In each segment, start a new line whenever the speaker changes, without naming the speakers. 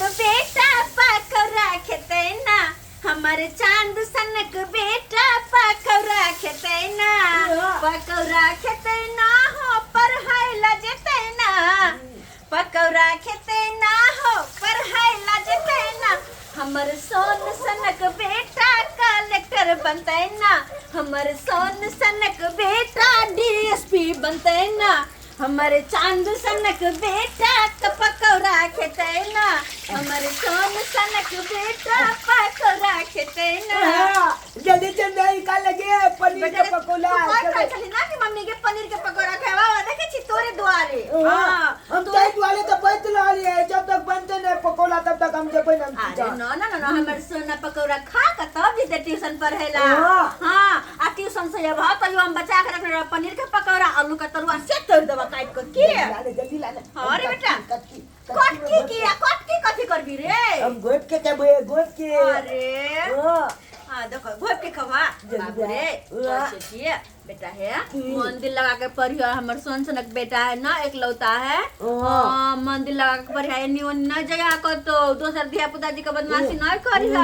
सनक बेटा पकौड़ा खेते ना, हमारे चांद सनक बेटा पकौड़ा खेते ना, पकौड़ा खेते ना हो पर है लजते ना, पकौड़ा खेते ना हो पर है लजते ना, हमर सोन सनक बेटा कलेक्टर बनते ना, हमर सोन सनक बेटा डीएसपी बनते ना, हमारे चांद सनक बेटा पकौड़ा खेते ना, हमारे सोन सनक बेटा पकौड़ा खेते ना।
जल्दी चल का लगे पनीर के पकौड़ा
चली ना कि मम्मी के पनीर के पकौड़ा खावा देखे छी तोरे द्वारे।
हम तो द्वारे तो बैठ ला रही है, जब तक बनते नहीं पकौड़ा तब तक हम जब ना।
अरे ना ना ना हमारे सोना पकौड़ा खा के तब भी ट्यूशन पढ़ेला। हां आ ट्यूशन से अब तो हम बचा के रखने पनीर के पकौड़ा आलू का तरुआ से तोड़ देबा काट के के
जल्दी ला।
अरे बेटा कटकी किया कटकी कथी करबी रे?
हम गोट के जब गोट के
अरे हाँ देखो घोप के खवा बाबू रे सोचिए बेटा है मन दिल लगा के पढ़ियो, हमर सोन सनक बेटा है ना एकलौता है। मन दिल लगा के पढ़िया नियो न जया कर तो दोसर धिया पुता जी के बदमाशी न करिहा।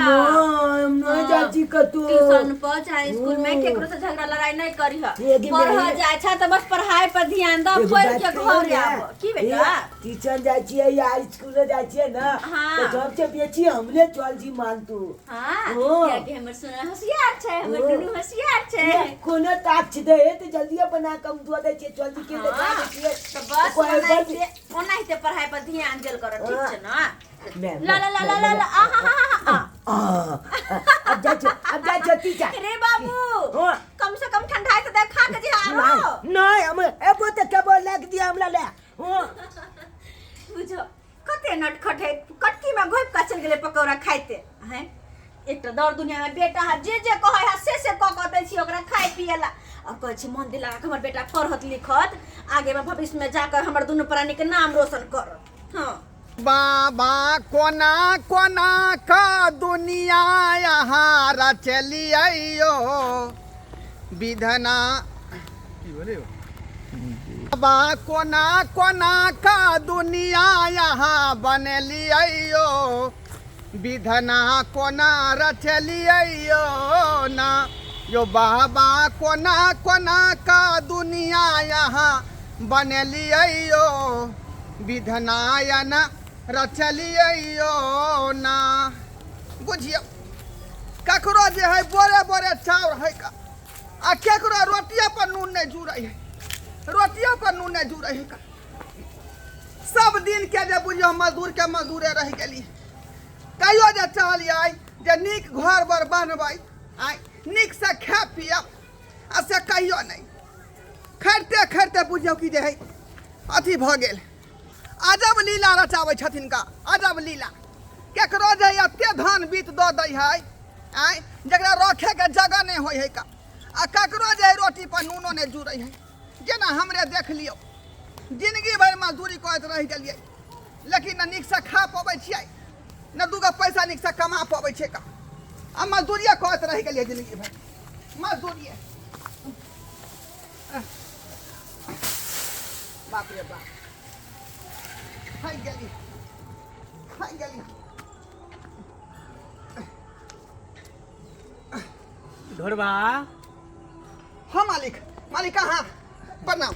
न जाची क तू
ट्यूशन पर चाहे स्कूल में केकरो से झगड़ा लड़ाई नहीं करिहा। पढ़ जा अच्छा तो बस पढ़ाई पर ध्यान दो, पढ़ के घर आबो की बेटा
टीचर जाची है या स्कूल जाची है ना तो सबसे बेची हमले चल जी मान तू।
हां क्या के हमर सोना होशियार छै, हमर दुनू होशियार छै।
कोनो टास्क दे तो जल्दी बना कम दुआ दे छे जल्दी के देखा दे तो
बस ओनाइते पढ़ाई पर ध्यान देल कर ठीक छै ना। ला ला ला ला ला
अब जा टीचर
रे बाबू कम से कम ठंडाई तो देखा के जी आओ
नहीं हम एबो त केबो लाग दिया हमरा ले
बुझो कते नटखट है कटकी में घोप का चल गेले पकौड़ा खाइते हैं। एक तो दौड़ दुनिया में बेटा है जे कहे है से कहते छी ओकरा खाइ पियला और कहे छी मन दिला के हमर बेटा पढ़त लिखत आगे में भविष्य में जाकर हमर दुनू प्राणी के नाम रोशन करत। हां
बाबा कोना कोना का दुनिया यहाँ रचलियो विधना की बोले बाबा कोना कोना का दुनिया यहाँ बनलियो विधना कोना रचलियो ना यो बाबा कोना कोना का दुनिया यहाँ बनलियो विधनायन रचलियो ना। बुझियो ककरो जे है बोरे बोरे चाउर है का आ केकरो रोटिया पर नून नहीं जुड़े है, रोटिया पर नून नहीं जुड़े है का। सब दिन के जे बुझियो मजदूर के मजदूरे रह गेली। कहियो जे चलिए जे नीक घर बर बनबै आइ नीक से खा पियब आ से कहियो नहीं खरते खरते बुझियो कि जे है अथी भ गेल। अजब लीला रचाबै छथिन का अजब लीला। केकरो जे एते धान बीत दऽ दै है आइ जकरा रखे के जगह नहीं होइ है का आ ककरो जे रोटी पर नूनो नहीं जुड़ै है। जेना हमरे देख लियो जिंदगी भर मजदूरी करैत रह गेलिए लेकिन न नीक से खा पबै छियै न दूगो पैसा नीक से कमा पबै छै का आ मजदूरिया करैत रह गेलिए जिंदगी भर मजदूरिये। बाप रे बाप खाई गेली
ढोरबा
हाँ मालिक कहाँ प्रणाम।